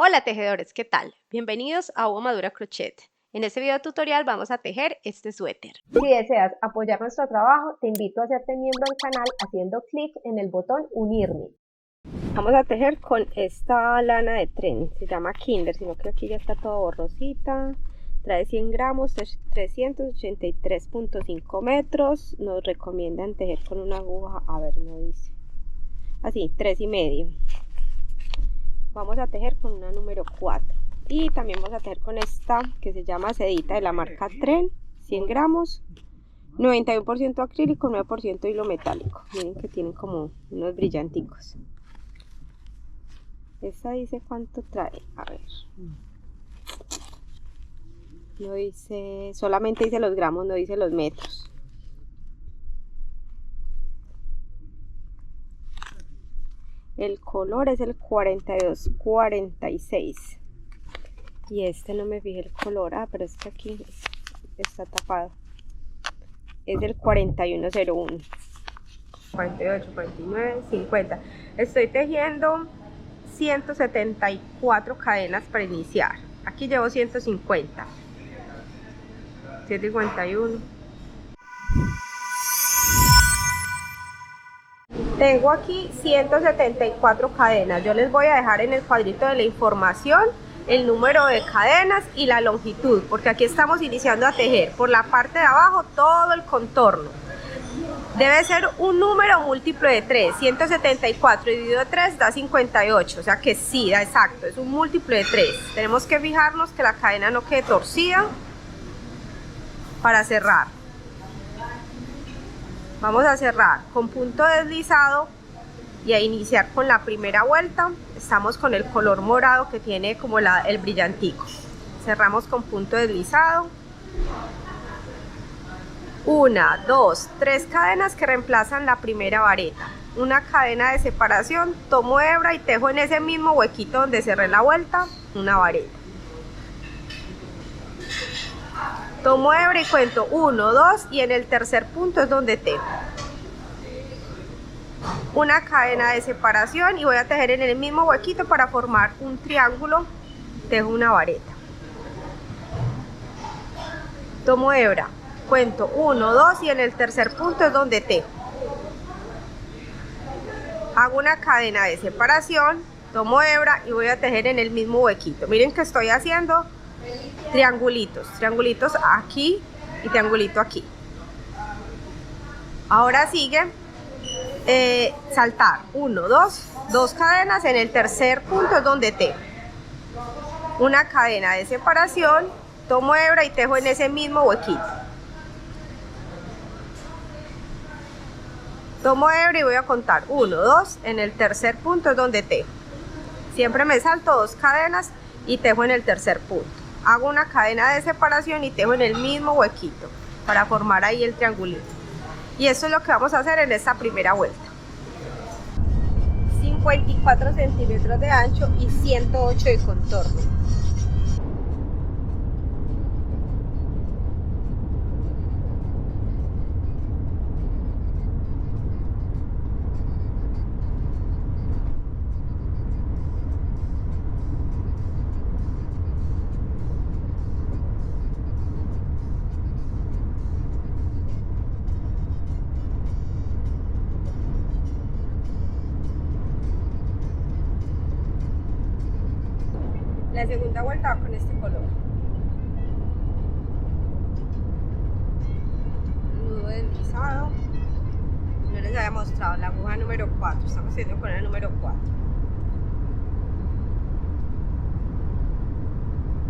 Hola tejedores, ¿qué tal? Bienvenidos a Hugo Madura Crochet. En este video tutorial vamos a tejer este suéter. Si deseas apoyar nuestro trabajo, te invito a hacerte miembro del canal haciendo clic en el botón Unirme. Vamos a tejer con esta lana de tren, se llama Kinder, sino que aquí ya está todo borrosita. Trae 100 gramos, 383.5 metros. Nos recomiendan tejer con una aguja, a ver, no dice. Así, 3,5. Vamos a tejer con una número 4. Y también vamos a tejer con esta que se llama sedita de la marca Tren, 100 gramos, 91% acrílico, 9% hilo metálico. Miren que tienen como unos brillanticos. Esta dice cuánto trae, a ver. No dice, solamente dice los gramos, no dice los metros. El color es el 4246. Y este no me fijé el color, pero es que aquí está tapado. Es el 4101. 48, 49, 50. Estoy tejiendo 174 cadenas para iniciar. Aquí llevo 150. 151. Tengo aquí 174 cadenas. Yo les voy a dejar en el cuadrito de la información el número de cadenas y la longitud, porque aquí estamos iniciando a tejer por la parte de abajo todo el contorno. Debe ser un número múltiplo de 3. 174 dividido de 3 da 58, o sea que sí, da exacto, es un múltiplo de 3. Tenemos que fijarnos que la cadena no quede torcida para cerrar. Vamos a cerrar con punto deslizado y a iniciar con la primera vuelta. Estamos con el color morado que tiene como el brillantico. Cerramos con punto deslizado. 1, 2, 3 cadenas que reemplazan la primera vareta. Una cadena de separación, tomo hebra y tejo en ese mismo huequito donde cerré la vuelta una vareta. Tomo hebra y cuento 1, 2 y en el tercer punto es donde tejo. Una cadena de separación y voy a tejer en el mismo huequito para formar un triángulo. Tejo una vareta. Tomo hebra, cuento 1, 2 y en el tercer punto es donde tejo. Hago una cadena de separación, tomo hebra y voy a tejer en el mismo huequito. Miren que estoy haciendo triangulitos aquí y triangulito aquí. Ahora sigue saltar 1, 2 cadenas, en el tercer punto es donde tejo. Una cadena de separación, tomo hebra y tejo en ese mismo huequito. Tomo hebra y voy a contar 1, 2, en el tercer punto es donde tejo. Siempre me salto 2 cadenas y tejo en el tercer punto. Hago una cadena de separación y tejo en el mismo huequito para formar ahí el triangulito. Y eso es lo que vamos a hacer en esta primera vuelta. 54 centímetros de ancho y 108 de contorno. La segunda vuelta va con este color. Nudo deslizado. No les había mostrado la aguja número 4. Estamos haciendo con el número 4.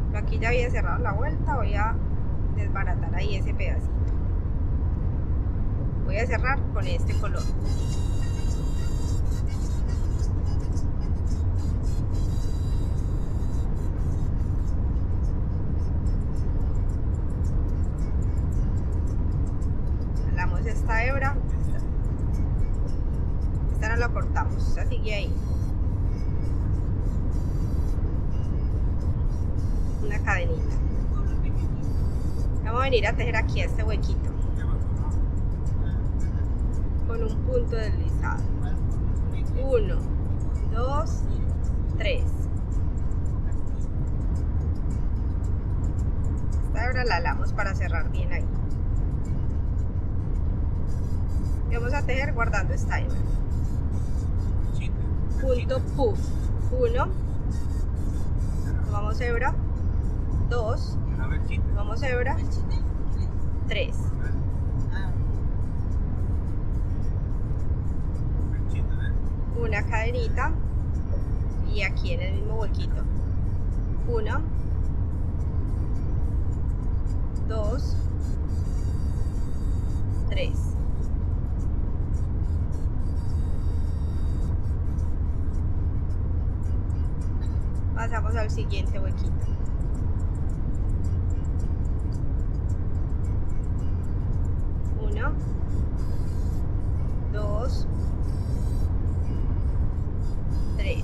Pero aquí ya había cerrado la vuelta. Voy a desbaratar ahí ese pedacito. Voy a cerrar con este color. Esta hebra, esta no la cortamos, esta sigue ahí. Una cadenita. Vamos a venir a tejer aquí a este huequito con un punto deslizado. 1, 2, 3. ahora la alamos para cerrar bien ahí. Y vamos a tejer guardando esta hebra. Punto puff. 1, tomamos hebra, 2, tomamos hebra, 3. Una cadenita y aquí en el mismo huequito. 1, 2, 3. Pasamos al siguiente huequito. 1, 2, 3.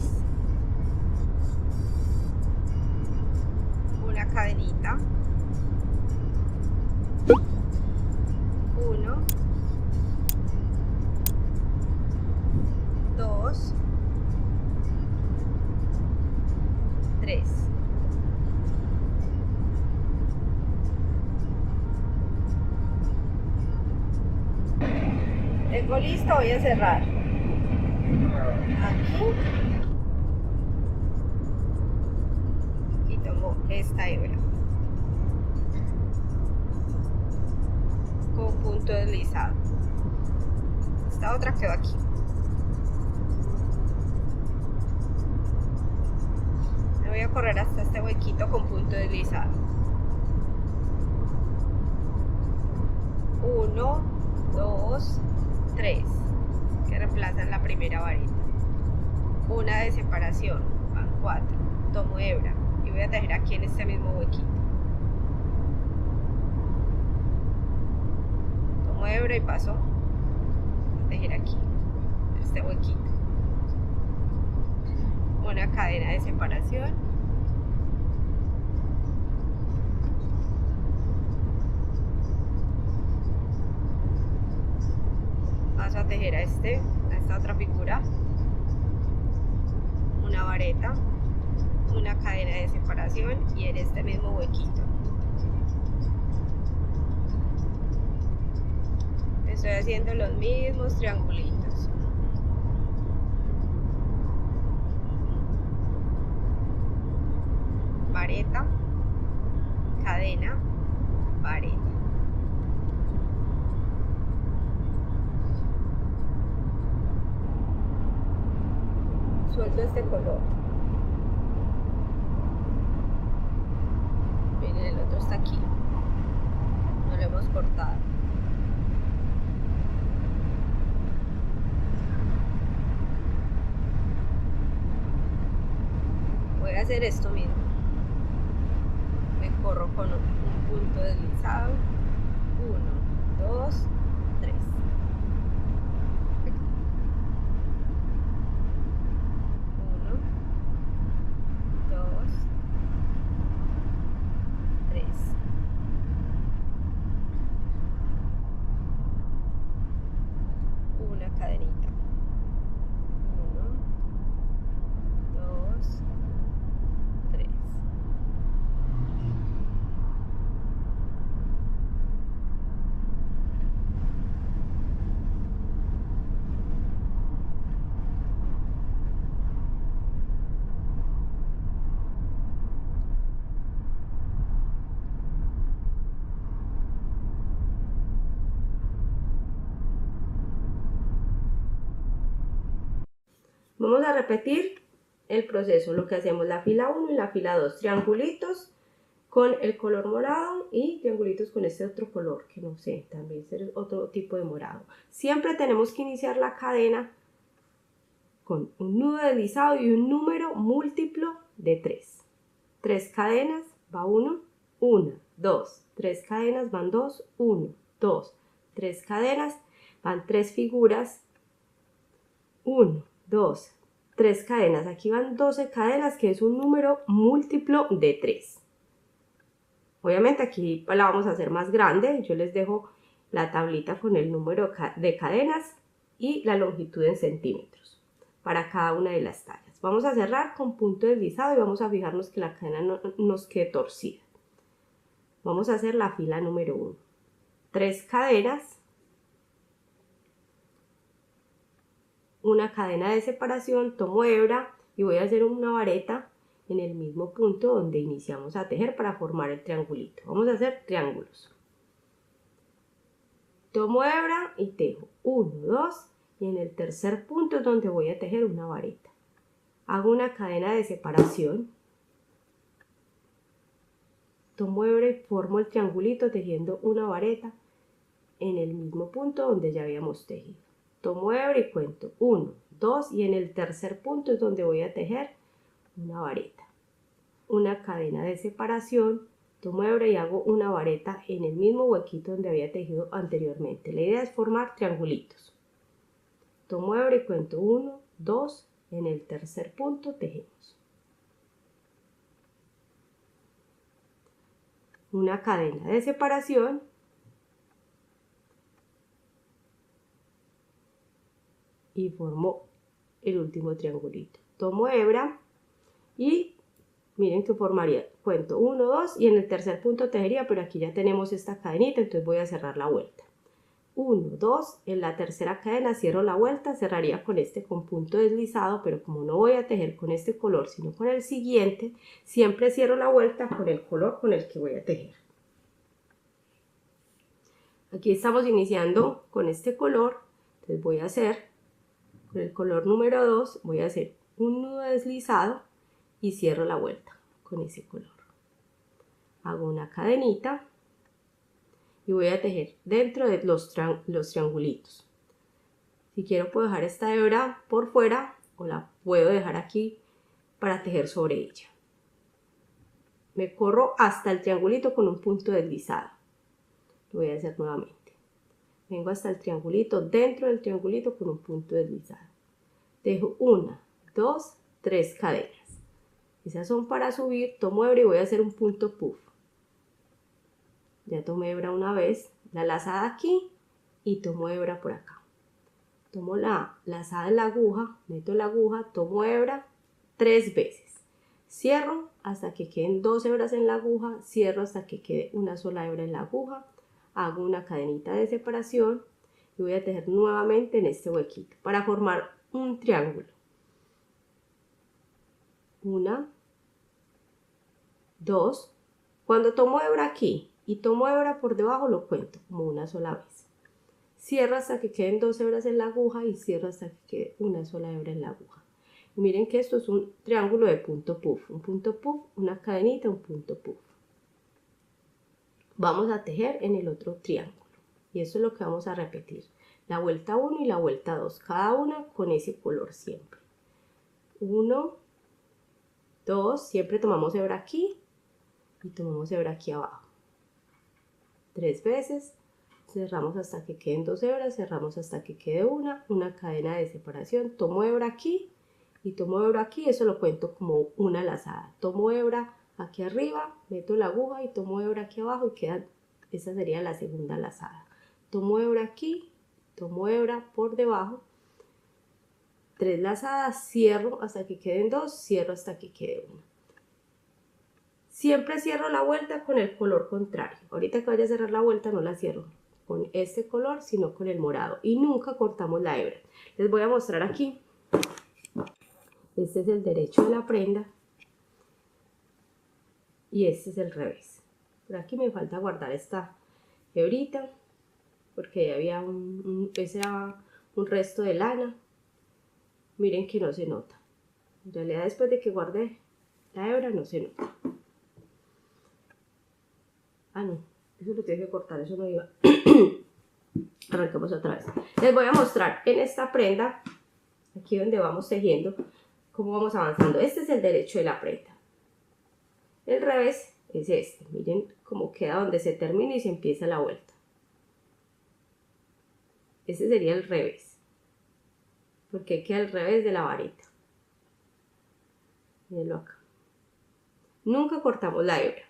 Una cadenita. 1, 2, 3. Tengo listo, voy a cerrar. Aquí. Y tomo esta hebra. Con punto deslizado. Esta otra quedó aquí. Me voy a correr hasta este huequito con punto deslizado. 1, 2, 3, que reemplazan la primera varita. Una de separación, van 4. Tomo hebra y voy a tejer aquí en este mismo huequito. Tomo hebra y paso a tejer aquí, en este huequito. Una cadena de separación. Paso a tejer a esta otra figura. Una vareta, una cadena de separación y en este mismo huequito. Estoy haciendo los mismos triangulitos. Vareta, cadena, vareta. Suelto este color. Miren, el otro está aquí. No lo hemos cortado. Voy a hacer esto mismo. Me corro con un punto deslizado. 1, 2, 3. 3. Una cadenita. 1, 2, 3. Vamos a repetir el proceso, lo que hacemos la fila 1 y la fila 2, triangulitos con el color morado y triangulitos con este otro color, que no sé, también es otro tipo de morado. Siempre tenemos que iniciar la cadena con un nudo deslizado y un número múltiplo de 3. 3 cadenas, va 1, 1, 2, 3 cadenas, van 2, 1, 2, 3 cadenas, van 3 figuras, 1, 2, 3 cadenas, aquí van 12 cadenas, que es un número múltiplo de 3. Obviamente aquí la vamos a hacer más grande, yo les dejo la tablita con el número de cadenas y la longitud en centímetros para cada una de las tallas. Vamos a cerrar con punto deslizado y vamos a fijarnos que la cadena no nos quede torcida. Vamos a hacer la fila número 1. 3 cadenas, una cadena de separación, tomo hebra y voy a hacer una vareta en el mismo punto donde iniciamos a tejer para formar el triangulito. Vamos a hacer triángulos. Tomo hebra y tejo 1, 2 y en el tercer punto es donde voy a tejer una vareta. Hago una cadena de separación. Tomo hebra y formo el triangulito tejiendo una vareta en el mismo punto donde ya habíamos tejido. Tomo hebra y cuento 1, 2 y en el tercer punto es donde voy a tejer una vareta. Una cadena de separación, tomo hebra y hago una vareta en el mismo huequito donde había tejido anteriormente. La idea es formar triangulitos. Tomo hebra y cuento 1, 2, en el tercer punto tejemos. Una cadena de separación, y formo el último triangulito. Tomo hebra y miren que formaría, cuento 1, 2 y en el tercer punto tejería, pero aquí ya tenemos esta cadenita, entonces voy a cerrar la vuelta. 1, 2, en la tercera cadena cierro la vuelta, cerraría con este con punto deslizado, pero como no voy a tejer con este color, sino con el siguiente, siempre cierro la vuelta con el color con el que voy a tejer. Aquí estamos iniciando con este color, entonces voy a hacer, con el color número 2, voy a hacer un nudo deslizado y cierro la vuelta con ese color. Hago una cadenita y voy a tejer dentro de los triangulitos. Si quiero puedo dejar esta hebra por fuera o la puedo dejar aquí para tejer sobre ella. Me corro hasta el triangulito con un punto deslizado. Lo voy a hacer nuevamente. Vengo hasta el triangulito, dentro del triangulito con un punto deslizado. Dejo 1, 2, 3 cadenas. Esas son para subir, tomo hebra y voy a hacer un punto puff. Ya tomé hebra una vez, la lazada aquí y tomo hebra por acá. Tomo la lazada en la aguja, meto la aguja, tomo hebra 3 veces. Cierro hasta que queden 2 hebras en la aguja, cierro hasta que quede una sola hebra en la aguja. Hago una cadenita de separación y voy a tejer nuevamente en este huequito para formar un triángulo. 1, 2, cuando tomo hebra aquí y tomo hebra por debajo lo cuento como una sola vez. Cierro hasta que queden 2 hebras en la aguja y cierro hasta que quede una sola hebra en la aguja. Y miren que esto es un triángulo de punto puff, un punto puff, una cadenita, un punto puff. Vamos a tejer en el otro triángulo y eso es lo que vamos a repetir. La vuelta 1 y la vuelta 2, cada una con ese color siempre. 1, 2, siempre tomamos hebra aquí y tomamos hebra aquí abajo. 3 veces, cerramos hasta que queden 2 hebras, cerramos hasta que quede una cadena de separación, tomo hebra aquí y tomo hebra aquí, eso lo cuento como una lazada. Tomo hebra aquí arriba, meto la aguja y tomo hebra aquí abajo y queda, esa sería la segunda lazada. Tomo hebra aquí, tomo hebra por debajo, 3 lazadas, cierro hasta que queden 2, cierro hasta que quede 1. Siempre cierro la vuelta con el color contrario. Ahorita que vaya a cerrar la vuelta no la cierro con este color, sino con el morado. Y nunca cortamos la hebra. Les voy a mostrar aquí. Este es el derecho de la prenda. Y este es el revés. Por aquí me falta guardar esta hebrita, porque había ese era un resto de lana. Miren que no se nota. En realidad después de que guardé la hebra no se nota. Ah, no, eso lo tengo que cortar, eso no iba. Arrancamos otra vez. Les voy a mostrar en esta prenda, aquí donde vamos tejiendo, cómo vamos avanzando. Este es el derecho de la prenda. El revés es este. Miren cómo queda donde se termina y se empieza la vuelta. Este sería el revés. Porque queda al revés de la vareta. Mírenlo acá. Nunca cortamos la hebra.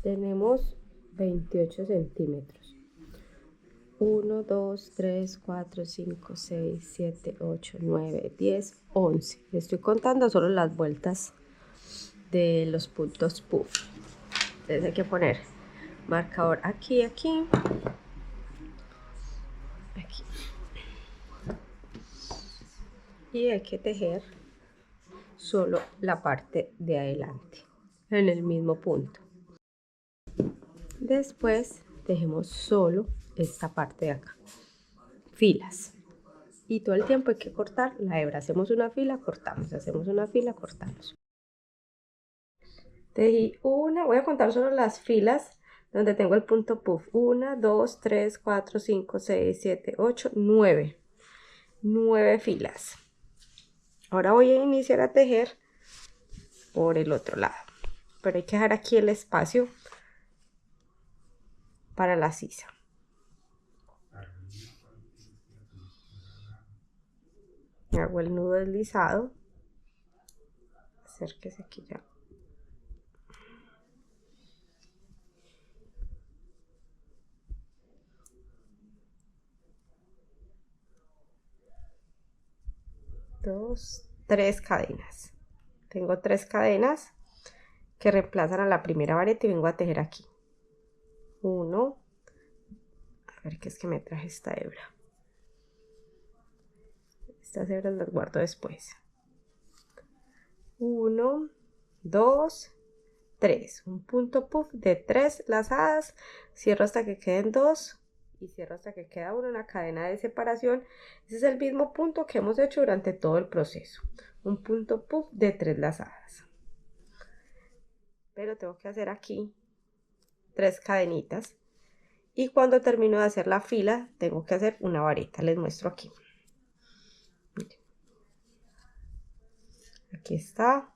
Tenemos 28 centímetros. 1, 2, 3, 4, 5, 6, 7, 8, 9, 10, 11. Estoy contando solo las vueltas de los puntos puff. Entonces hay que poner marcador aquí, aquí, aquí. Y hay que tejer solo la parte de adelante en el mismo punto. Después tejemos solo esta parte de acá, filas, y todo el tiempo hay que cortar la hebra. Hacemos una fila, cortamos, hacemos una fila, cortamos. Tejí una, voy a contar solo las filas donde tengo el punto puff. 1, 2, 3, 4, 5, 6, 7, 8, 9. 9 filas. Ahora voy a iniciar a tejer por el otro lado, pero hay que dejar aquí el espacio para la sisa. Hago el nudo deslizado. Acérquese aquí ya. Dos, 3 cadenas. Tengo 3 cadenas que reemplazan a la primera vareta y vengo a tejer aquí. 1. A ver qué es que me traje esta hebra. Estas hebras las guardo después. 1, 2, 3. Un punto puff de 3 lazadas. Cierro hasta que queden 2 y cierro hasta que queda una cadena de separación. Ese es el mismo punto que hemos hecho durante todo el proceso. Un punto puff de 3 lazadas. Pero tengo que hacer aquí 3 cadenitas. Y cuando termino de hacer la fila, tengo que hacer una vareta. Les muestro aquí. Miren. Aquí está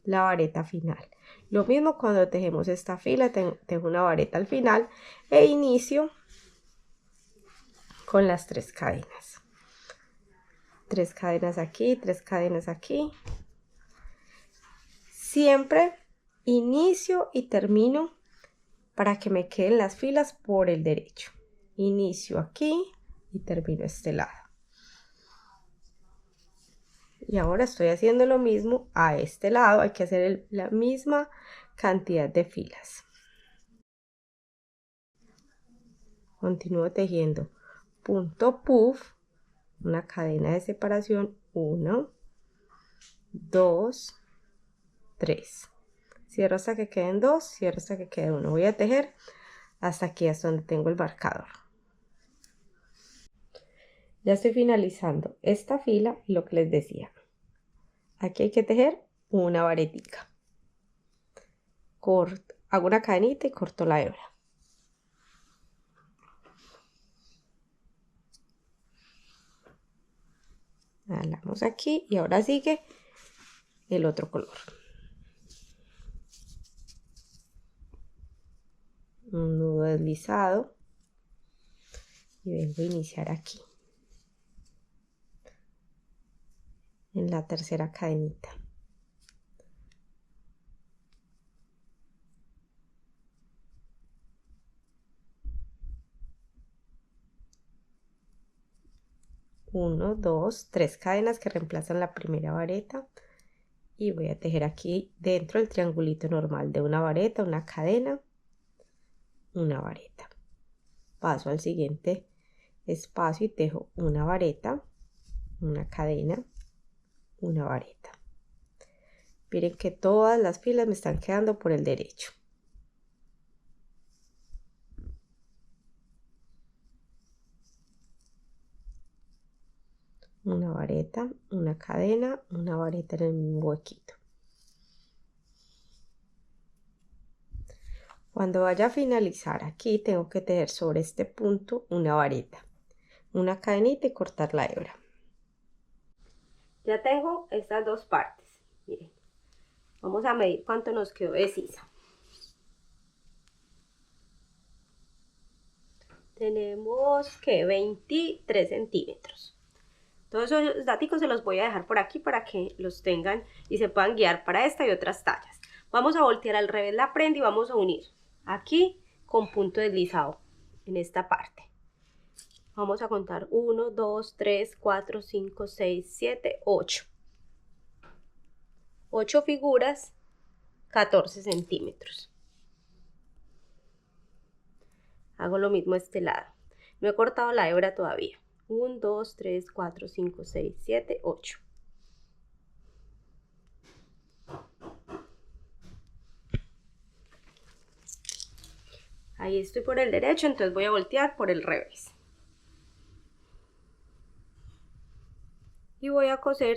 la vareta final. Lo mismo cuando tejemos esta fila, tejo una vareta al final e inicio con las 3 cadenas. 3 cadenas aquí, 3 cadenas aquí. Siempre inicio y termino para que me queden las filas por el derecho. Inicio aquí y termino este lado. Y ahora estoy haciendo lo mismo a este lado. Hay que hacer la misma cantidad de filas. Continúo tejiendo punto puff, una cadena de separación, 1, 2, 3. Cierro hasta que queden 2, cierro hasta que quede 1. Voy a tejer hasta aquí, hasta donde tengo el marcador. Ya estoy finalizando esta fila y lo que les decía. Aquí hay que tejer una varetica. Hago una cadenita y corto la hebra. Jalamos aquí y ahora sigue el otro color. Un nudo deslizado y vengo a iniciar aquí en la tercera cadenita. Uno, dos, 3 cadenas que reemplazan la primera vareta y voy a tejer aquí dentro del triangulito normal de una vareta, una cadena, una vareta. Paso al siguiente espacio y tejo una vareta, una cadena, una vareta. Miren que todas las filas me están quedando por el derecho. Una vareta, una cadena, una vareta en el mismo huequito. Cuando vaya a finalizar aquí tengo que tejer sobre este punto una vareta, una cadenita y cortar la hebra. Ya tengo estas dos partes. Miren, vamos a medir cuánto nos quedó de sisa. Tenemos que 23 centímetros. Todos esos datos se los voy a dejar por aquí para que los tengan y se puedan guiar para esta y otras tallas. Vamos a voltear al revés la prenda y vamos a unir aquí con punto deslizado en esta parte. Vamos a contar 1, 2, 3, 4, 5, 6, 7, 8. 8 figuras, 14 centímetros. Hago lo mismo a este lado. No he cortado la hebra todavía. 1, 2, 3, 4, 5, 6, 7, 8. Ahí estoy por el derecho, entonces voy a voltear por el revés. Y voy a coser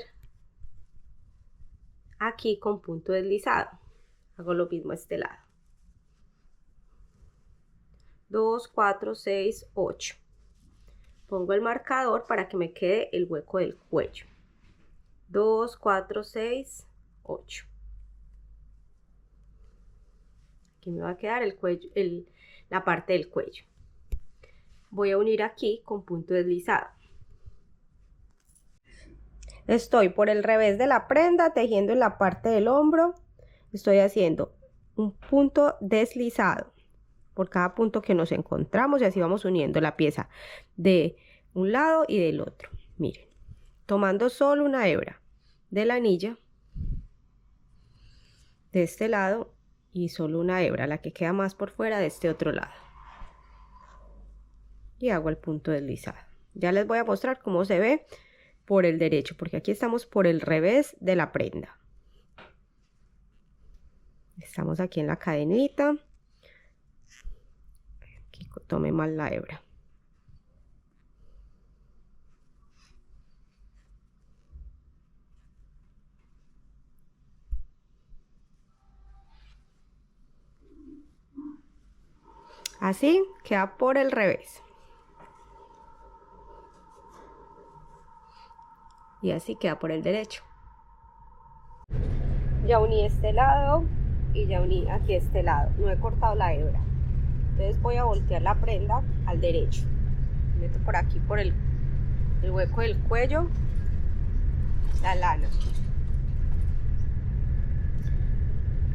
aquí con punto deslizado. Hago lo mismo a este lado. 2, 4, 6, 8. Pongo el marcador para que me quede el hueco del cuello. 2, 4, 6, 8. Aquí me va a quedar el cuello, la parte del cuello. Voy a unir aquí con punto deslizado. Estoy por el revés de la prenda tejiendo en la parte del hombro. Estoy haciendo un punto deslizado por cada punto que nos encontramos y así vamos uniendo la pieza de un lado y del otro. Miren, tomando solo una hebra de la anilla de este lado y solo una hebra, la que queda más por fuera, de este otro lado, y hago el punto deslizado. Ya les voy a mostrar cómo se ve por el derecho, porque aquí estamos por el revés de la prenda. Estamos aquí en la cadenita. Aquí tomé mal la hebra. Así queda por el revés. Y así queda por el derecho. Ya uní este lado y ya uní aquí este lado. No he cortado la hebra. Entonces voy a voltear la prenda al derecho. Meto por aquí por el hueco del cuello la lana.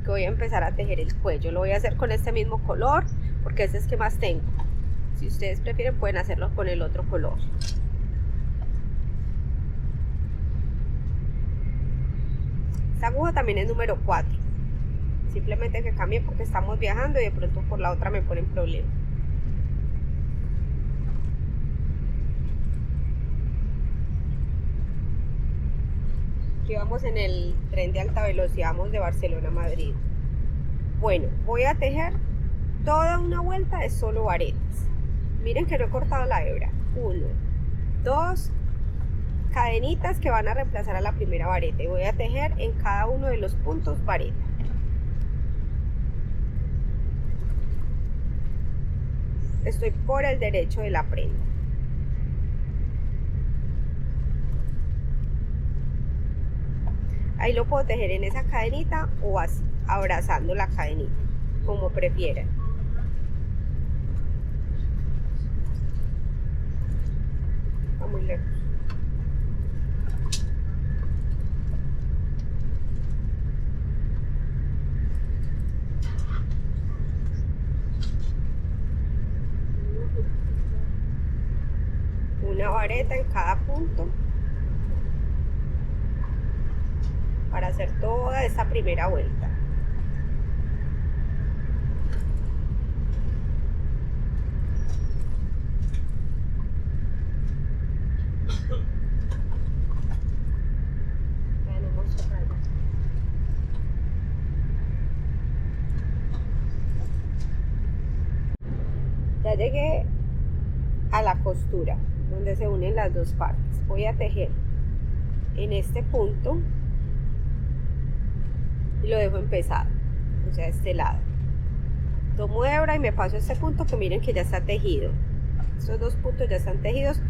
Que voy a empezar a tejer el cuello. Lo voy a hacer con este mismo color porque ese es que más tengo. Si ustedes prefieren pueden hacerlo con el otro color. Esta aguja también es número 4. Simplemente que cambie porque estamos viajando y de pronto por la otra me ponen problema. Aquí vamos en el tren de alta velocidad, vamos de Barcelona a Madrid. Bueno, voy a tejer toda una vuelta de solo varetas. Miren que no he cortado la hebra. 1, 2 cadenitas que van a reemplazar a la primera vareta y voy a tejer en cada uno de los puntos vareta. Estoy por el derecho de la prenda. Ahí lo puedo tejer en esa cadenita o así, abrazando la cadenita, como prefieran. Está muy lejos. Una vareta en cada punto para hacer toda esta primera vuelta. Ya llegué a la costura donde se unen las dos partes. Voy a tejer en este punto y lo dejo empezado, o sea, este lado. Tomo hebra y me paso a este punto que miren que ya está tejido. Estos dos puntos ya están tejidos,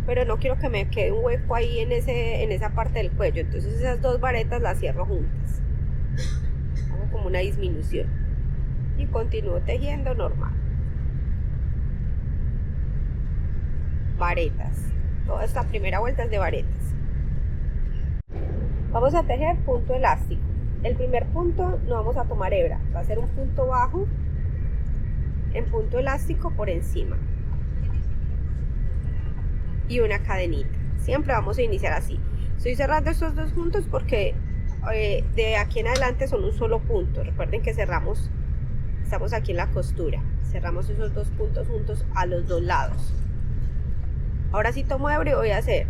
pero no quiero que me quede un hueco ahí en esa parte del cuello. Entonces esas dos varetas las cierro juntas. Hago como una disminución y continúo tejiendo normal. Varetas. Toda esta primera vuelta es de varetas. Vamos a tejer punto elástico. El primer punto no vamos a tomar hebra, va a ser un punto bajo en punto elástico por encima y una cadenita. Siempre vamos a iniciar así. Estoy cerrando estos dos puntos porque de aquí en adelante son un solo punto. Recuerden que cerramos, estamos aquí en la costura, cerramos esos dos puntos juntos a los dos lados. Ahora sí tomo hebra y voy a hacer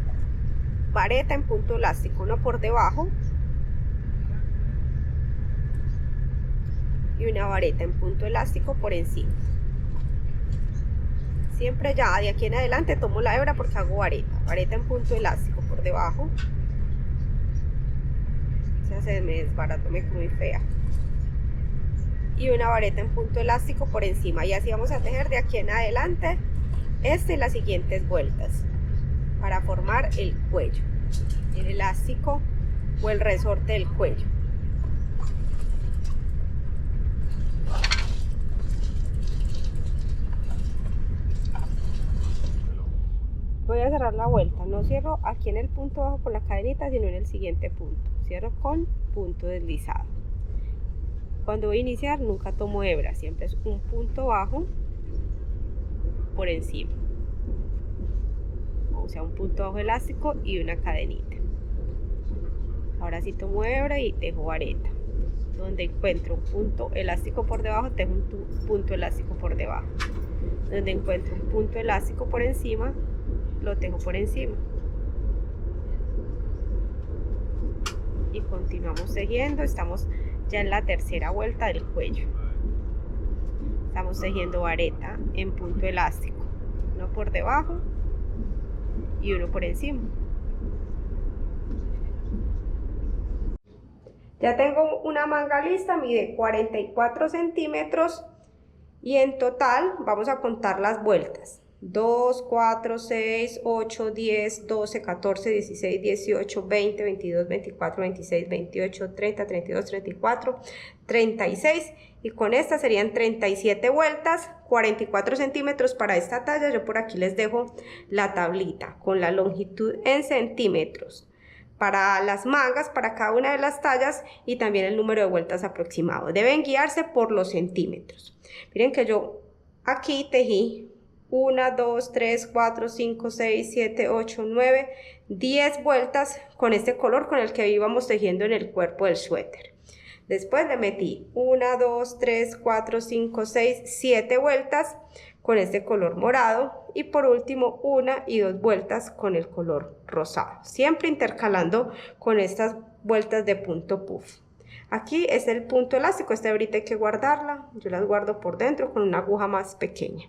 vareta en punto elástico, uno por debajo y una vareta en punto elástico por encima. Siempre ya de aquí en adelante tomo la hebra porque hago vareta en punto elástico por debajo. Se me desbarató, me quedó muy fea. Y una vareta en punto elástico por encima, y así vamos a tejer de aquí en adelante y las siguientes vueltas para formar el cuello, el elástico o el resorte del cuello. Voy a cerrar la vuelta, no cierro aquí en el punto bajo con la cadenita, sino en el siguiente punto. Cierro con punto deslizado. Cuando voy a iniciar nunca tomo hebra, siempre es un punto bajo por encima, o sea, un punto bajo elástico y una cadenita. Ahora sí tomo hebra y tejo vareta. Donde encuentro un punto elástico por debajo, tejo un punto elástico por debajo. Donde encuentro un punto elástico por encima, lo tejo por encima. Y continuamos tejiendo. Estamos ya en la tercera vuelta del cuello. Estamos tejiendo vareta en punto elástico, uno por debajo y uno por encima. Ya tengo una manga lista, mide 44 centímetros y en total vamos a contar las vueltas: 2, 4, 6, 8, 10, 12, 14, 16, 18, 20, 22, 24, 26, 28, 30, 32, 34, 36, y con esta serían 37 vueltas, 44 centímetros para esta talla. Yo por aquí les dejo la tablita con la longitud en centímetros para las mangas, para cada una de las tallas, y también el número de vueltas aproximado. Deben guiarse por los centímetros. Miren que yo aquí tejí 1, 2, 3, 4, 5, 6, 7, 8, 9, 10 vueltas con este color con el que íbamos tejiendo en el cuerpo del suéter. Después le metí 1, 2, 3, 4, 5, 6, 7 vueltas con este color morado, y por último 1 y 2 vueltas con el color rosado, siempre intercalando con estas vueltas de punto puff. Aquí es el punto elástico, esta hebrita hay que guardarla, yo las guardo por dentro con una aguja más pequeña.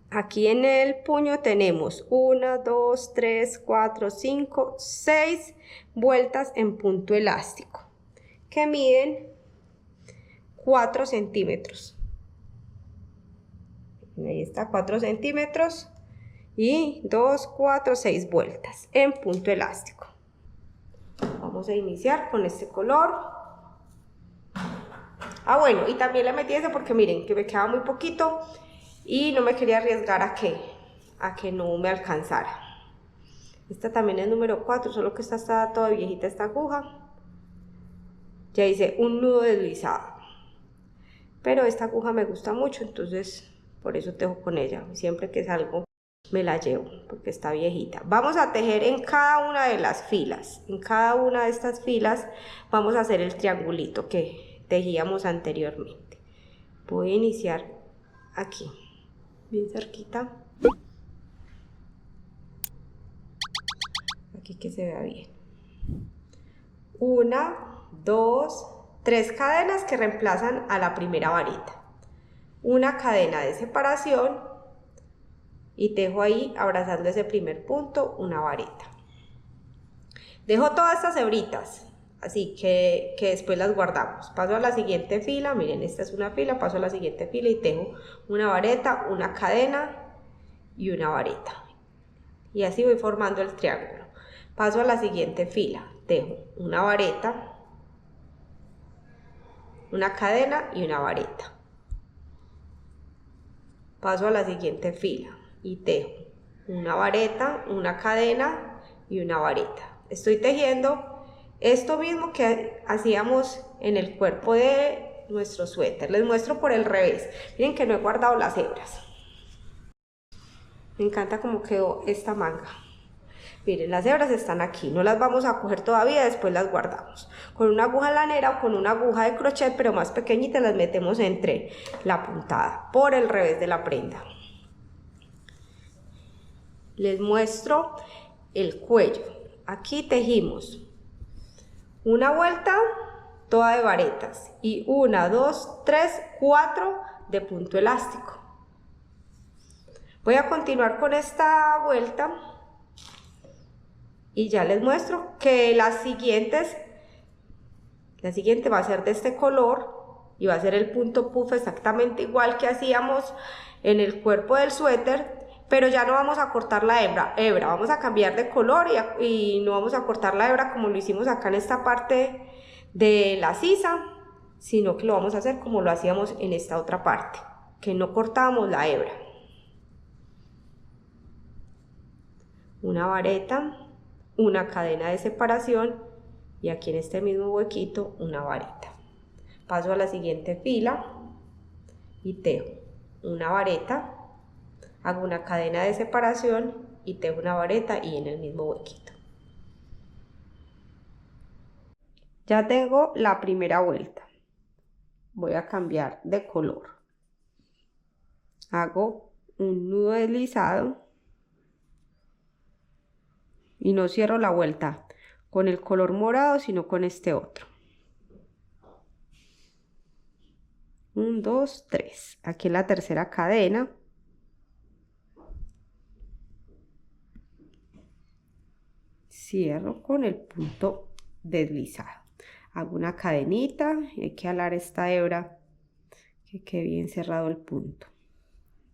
Aquí en el puño tenemos 1, 2, 3, 4, 5, 6 vueltas en punto elástico que miden 4 centímetros. Ahí está, 4 centímetros y 2, 4, 6 vueltas en punto elástico. Vamos a iniciar con este color. Bueno, y también le metí ese porque miren que me quedaba muy poquito y no me quería arriesgar a que no me alcanzara. Esta también es número 4, solo que esta está toda viejita esta aguja. Ya hice un nudo deslizado, pero esta aguja me gusta mucho, entonces por eso tejo con ella. Siempre que salgo me la llevo porque está viejita. Vamos a tejer en cada una de las filas. En cada una de estas filas vamos a hacer el triangulito que tejíamos anteriormente. Voy a iniciar aquí, bien cerquita, aquí que se vea bien. 1, 2, 3 cadenas que reemplazan a la primera varita, una cadena de separación y tejo ahí abrazando ese primer punto una vareta. Dejo todas estas hebritas así que después las guardamos. Paso a la siguiente fila, miren, esta es una fila, paso a la siguiente fila y tejo una vareta, una cadena y una vareta, y así voy formando el triángulo. Paso a la siguiente fila, tejo una vareta, una cadena y una vareta. Paso a la siguiente fila y tejo una vareta, una cadena y una vareta. Estoy tejiendo esto mismo que hacíamos en el cuerpo de nuestro suéter. Les muestro por el revés. Miren que no he guardado las hebras. Me encanta cómo quedó esta manga. Miren, las hebras están aquí, no las vamos a coger todavía, después las guardamos. Con una aguja lanera o con una aguja de crochet, pero más pequeñita, las metemos entre la puntada, por el revés de la prenda. Les muestro el cuello. Aquí tejimos una vuelta toda de varetas y 1, 2, 3, 4 de punto elástico. Voy a continuar con esta vuelta y ya les muestro que la siguiente va a ser de este color y va a ser el punto puff exactamente igual que hacíamos en el cuerpo del suéter, pero ya no vamos a cortar la hebra, vamos a cambiar de color y no vamos a cortar la hebra como lo hicimos acá en esta parte de la sisa, sino que lo vamos a hacer como lo hacíamos en esta otra parte, que no cortábamos la hebra. Una vareta, una cadena de separación y aquí en este mismo huequito una vareta. Paso a la siguiente fila y tejo una vareta, hago una cadena de separación y tejo una vareta y en el mismo huequito. Ya tengo la primera vuelta. Voy a cambiar de color. Hago un nudo deslizado y no cierro la vuelta con el color morado, sino con este otro. 1, 2, 3. Aquí en la tercera cadena. Cierro con el punto deslizado. Hago una cadenita y hay que alar esta hebra que quede bien cerrado el punto.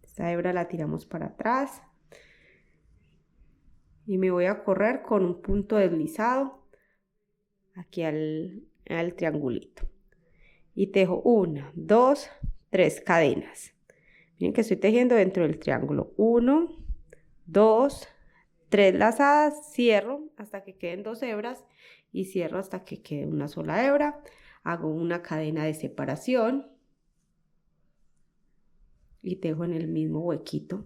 Esta hebra la tiramos para atrás y me voy a correr con un punto deslizado aquí al triangulito y tejo 1, 2, 3 cadenas. Miren que estoy tejiendo dentro del triángulo. 1, 2, 3 lazadas, cierro hasta que queden 2 hebras y cierro hasta que quede una sola hebra. Hago una cadena de separación y tejo en el mismo huequito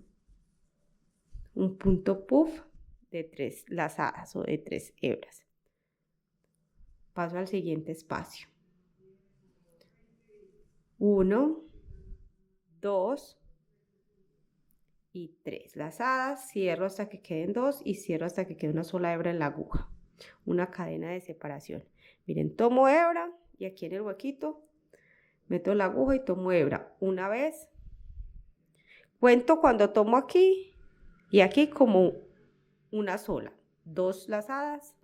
un punto puff de 3 lazadas o de 3 hebras. Paso al siguiente espacio. 1, 2 y 3 lazadas, cierro hasta que queden 2 y cierro hasta que quede una sola hebra en la aguja. Una cadena de separación. Miren, tomo hebra y aquí en el huequito meto la aguja y tomo hebra una vez. Cuento cuando tomo aquí y aquí como una sola. 2 lazadas,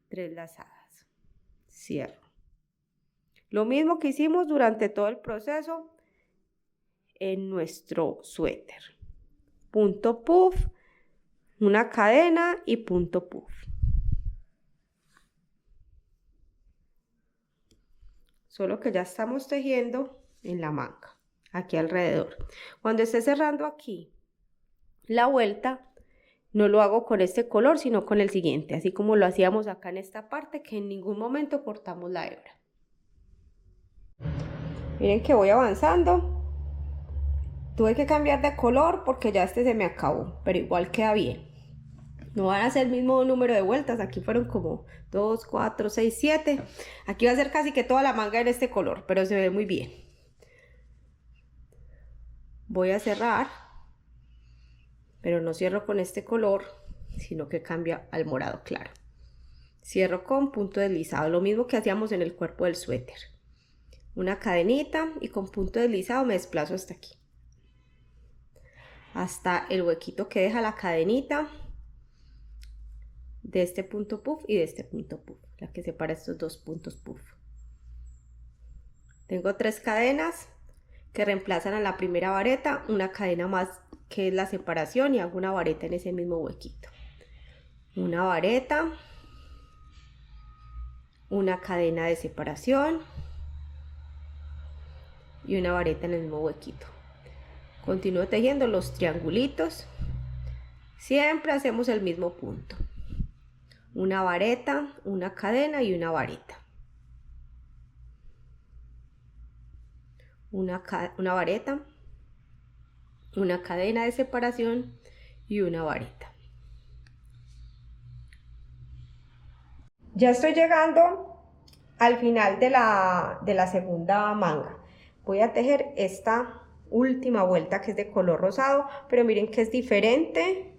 3 lazadas. Cierro. Lo mismo que hicimos durante todo el proceso en nuestro suéter. Punto puff, una cadena y punto puff. Solo que ya estamos tejiendo en la manga, aquí alrededor. Cuando esté cerrando aquí la vuelta, no lo hago con este color, sino con el siguiente, así como lo hacíamos acá en esta parte, que en ningún momento cortamos la hebra. Miren que voy avanzando. Tuve que cambiar de color porque ya este se me acabó, pero igual queda bien. No van a ser el mismo número de vueltas, aquí fueron como 2, 4, 6, 7. Aquí va a ser casi que toda la manga en este color, pero se ve muy bien. Voy a cerrar, pero no cierro con este color, sino que cambia al morado claro. Cierro con punto deslizado, lo mismo que hacíamos en el cuerpo del suéter. Una cadenita y con punto deslizado me desplazo hasta aquí. Hasta el huequito que deja la cadenita de este punto puff y de este punto puff, la que separa estos dos puntos puff. Tengo 3 cadenas que reemplazan a la primera vareta, una cadena más que es la separación y hago una vareta en ese mismo huequito. Una vareta, una cadena de separación y una vareta en el mismo huequito. Continúo tejiendo los triangulitos, siempre hacemos el mismo punto. Una vareta, una cadena y una vareta. Una vareta, una cadena de separación y una vareta. Ya estoy llegando al final de la segunda manga. Voy a tejer esta última vuelta que es de color rosado, pero miren que es diferente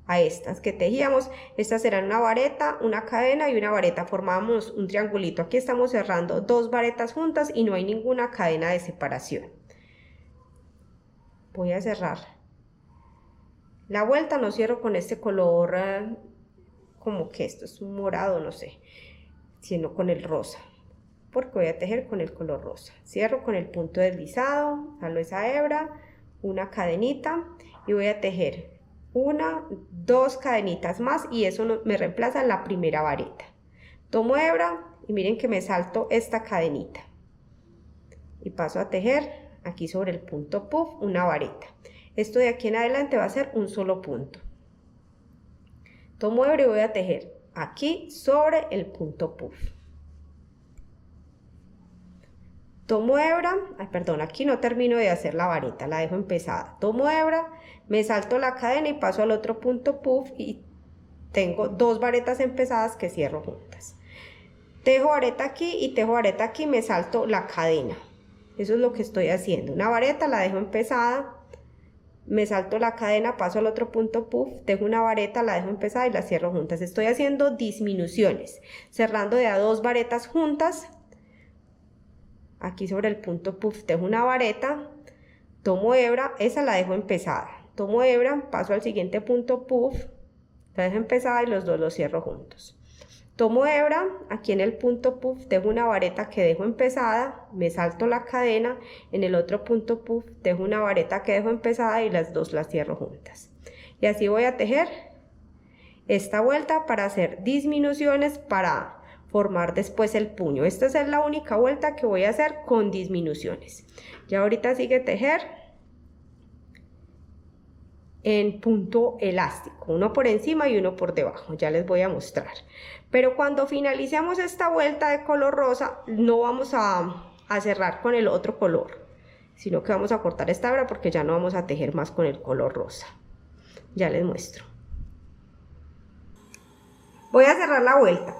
a estas que tejíamos. Estas serán una vareta, una cadena y una vareta. Formamos un triangulito. Aquí estamos cerrando dos varetas juntas y no hay ninguna cadena de separación. Voy a cerrar la vuelta, no cierro con este color como que esto es un morado, no sé, sino con el rosa, porque voy a tejer con el color rosa. Cierro con el punto deslizado, jalo esa hebra, una cadenita y voy a tejer una, dos cadenitas más y eso me reemplaza la primera vareta. Tomo hebra y miren que me salto esta cadenita y paso a tejer aquí sobre el punto puff una vareta. Esto de aquí en adelante va a ser un solo punto. Tomo hebra y voy a tejer aquí sobre el punto puff. Tomo hebra, aquí no termino de hacer la vareta, la dejo empezada. Tomo hebra, me salto la cadena y paso al otro punto puff y tengo dos varetas empezadas que cierro juntas. Tejo vareta aquí y tejo vareta aquí, me salto la cadena. Eso es lo que estoy haciendo. Una vareta la dejo empezada, me salto la cadena, paso al otro punto puff, tejo una vareta, la dejo empezada y la cierro juntas. Estoy haciendo disminuciones, cerrando de a dos varetas juntas. Aquí sobre el punto puff tejo una vareta, tomo hebra, esa la dejo empezada. Tomo hebra, paso al siguiente punto puff, la dejo empezada y los dos los cierro juntos. Tomo hebra, aquí en el punto puff tejo una vareta que dejo empezada, me salto la cadena, en el otro punto puff tejo una vareta que dejo empezada y las dos las cierro juntas. Y así voy a tejer esta vuelta para hacer disminuciones para formar después el puño. Esta es la única vuelta que voy a hacer con disminuciones. Ya ahorita sigue tejer en punto elástico, uno por encima y uno por debajo, ya les voy a mostrar. Pero cuando finalicemos esta vuelta de color rosa, no vamos a cerrar con el otro color, sino que vamos a cortar esta hebra porque ya no vamos a tejer más con el color rosa. Ya les muestro. Voy a cerrar la vuelta.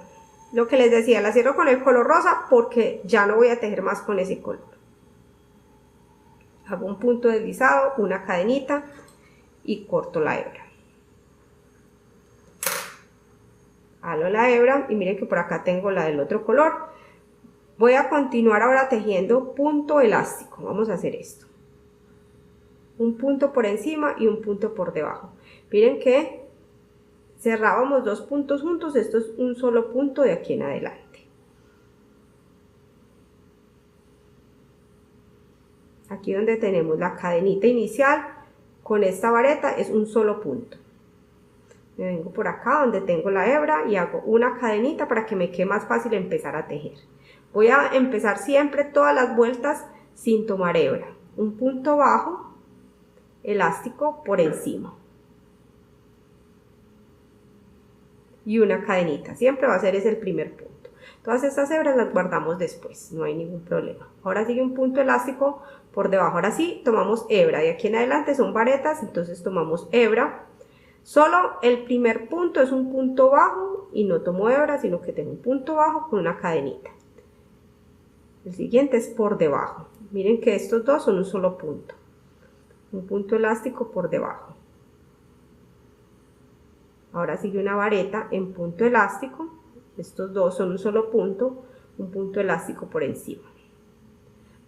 Lo que les decía, la cierro con el color rosa porque ya no voy a tejer más con ese color. Hago un punto deslizado, una cadenita y corto la hebra. Halo la hebra y miren que por acá tengo la del otro color. Voy a continuar ahora tejiendo punto elástico. Vamos a hacer esto. Un punto por encima y un punto por debajo. Miren que cerrábamos dos puntos juntos, esto es un solo punto de aquí en adelante. Aquí donde tenemos la cadenita inicial, con esta vareta es un solo punto. Me vengo por acá donde tengo la hebra y hago una cadenita para que me quede más fácil empezar a tejer. Voy a empezar siempre todas las vueltas sin tomar hebra. Un punto bajo, elástico por encima. Y una cadenita, siempre va a ser ese el primer punto. Todas estas hebras las guardamos después, no hay ningún problema. Ahora sigue un punto elástico por debajo. Ahora sí tomamos hebra, de aquí en adelante son varetas, entonces tomamos hebra. Solo el primer punto es un punto bajo y no tomo hebra, sino que tengo un punto bajo con una cadenita. El siguiente es por debajo. Miren que estos dos son un solo punto. Un punto elástico por debajo. Ahora sigue una vareta en punto elástico. Estos dos son un solo punto, un punto elástico por encima.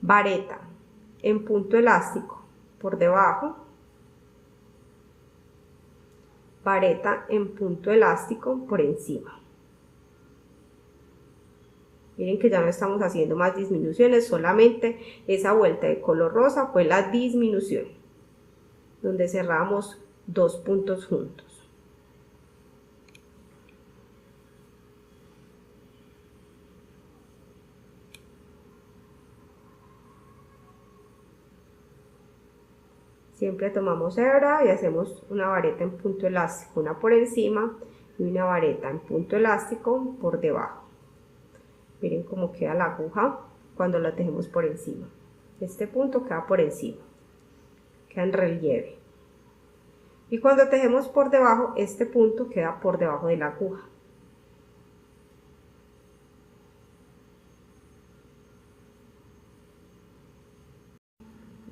Vareta en punto elástico por debajo. Vareta en punto elástico por encima. Miren que ya no estamos haciendo más disminuciones, solamente esa vuelta de color rosa fue la disminución, donde cerramos dos puntos juntos. Siempre tomamos hebra y hacemos una vareta en punto elástico, una por encima y una vareta en punto elástico por debajo. Miren cómo queda la aguja cuando la tejemos por encima. Este punto queda por encima, queda en relieve. Y cuando tejemos por debajo, este punto queda por debajo de la aguja.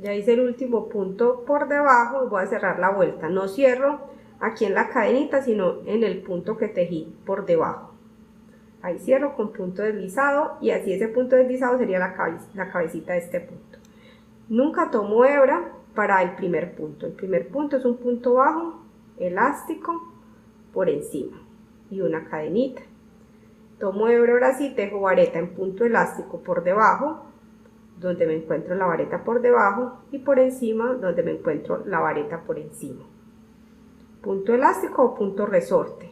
Ya hice el último punto por debajo y voy a cerrar la vuelta. No cierro aquí en la cadenita, sino en el punto que tejí por debajo. Ahí cierro con punto deslizado y así ese punto deslizado sería la cabecita de este punto. Nunca tomo hebra para el primer punto. El primer punto es un punto bajo, elástico por encima y una cadenita. Tomo hebra, ahora sí, tejo vareta en punto elástico por debajo, donde me encuentro la vareta por debajo, y por encima, donde me encuentro la vareta por encima. Punto elástico o punto resorte.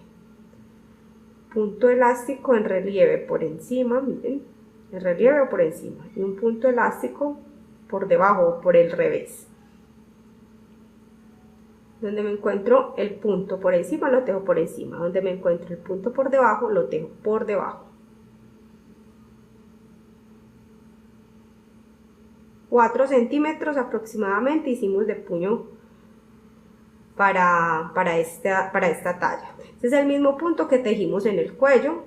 Punto elástico en relieve por encima, miren, en relieve o por encima, y un punto elástico por debajo o por el revés. Donde me encuentro el punto por encima lo tejo por encima, donde me encuentro el punto por debajo lo tejo por debajo. 4 centímetros aproximadamente hicimos de puño para esta talla. Este es el mismo punto que tejimos en el cuello.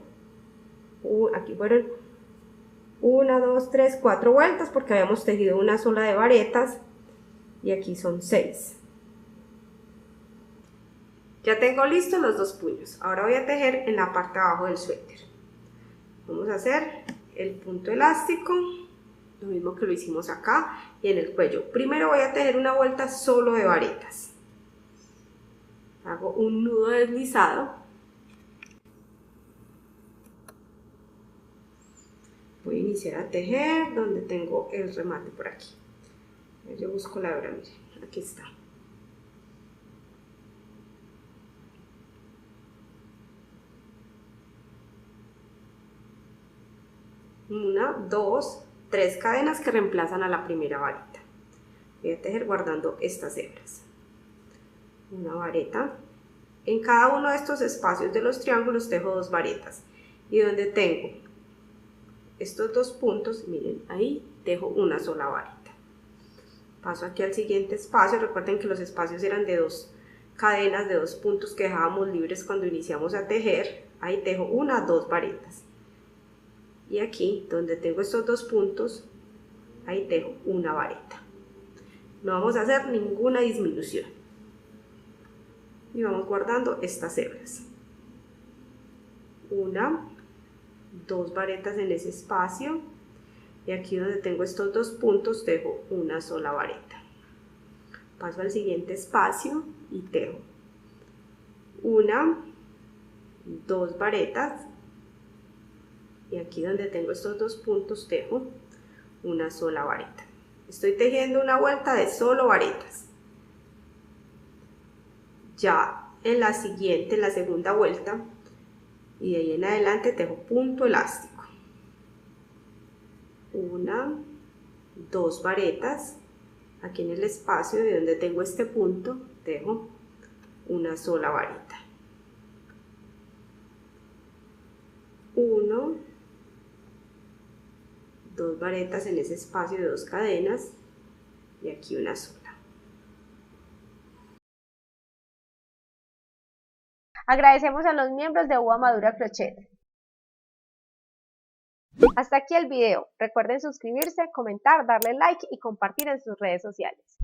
Aquí fueron 1, 2, 3, 4 vueltas porque habíamos tejido una sola de varetas y aquí son 6. Ya tengo listos los 2 puños. Ahora voy a tejer en la parte de abajo del suéter. Vamos a hacer el punto elástico, lo mismo que lo hicimos acá, y en el cuello. Primero voy a tejer una vuelta solo de varetas. Hago un nudo deslizado. Voy a iniciar a tejer donde tengo el remate por aquí. Yo busco la hebra, miren, aquí está. Una, 2, 3 cadenas que reemplazan a la primera vareta. Voy a tejer guardando estas hebras. Una vareta. En cada uno de estos espacios de los triángulos tejo 2 varetas. Y donde tengo estos 2 puntos, miren, ahí tejo una sola vareta. Paso aquí al siguiente espacio. Recuerden que los espacios eran de 2 cadenas, de 2 puntos que dejábamos libres cuando iniciamos a tejer. Ahí tejo 1, 2 varetas. Y aquí, donde tengo estos 2 puntos, ahí tejo una vareta. No vamos a hacer ninguna disminución. Y vamos guardando estas hebras. 1, 2 varetas en ese espacio. Y aquí donde tengo estos 2 puntos, tejo una sola vareta. Paso al siguiente espacio y tejo 1, 2 varetas. Y aquí donde tengo estos 2 puntos tejo una sola vareta. Estoy tejiendo una vuelta de solo varetas. Ya en la siguiente, en la segunda vuelta, y de ahí en adelante tejo punto elástico. 1, 2 varetas. Aquí en el espacio de donde tengo este punto tejo una sola vareta. 1, 2 varetas en ese espacio de 2 cadenas y aquí una sola. Agradecemos a los miembros de Uva Madura Crochet. Hasta aquí el video. Recuerden suscribirse, comentar, darle like y compartir en sus redes sociales.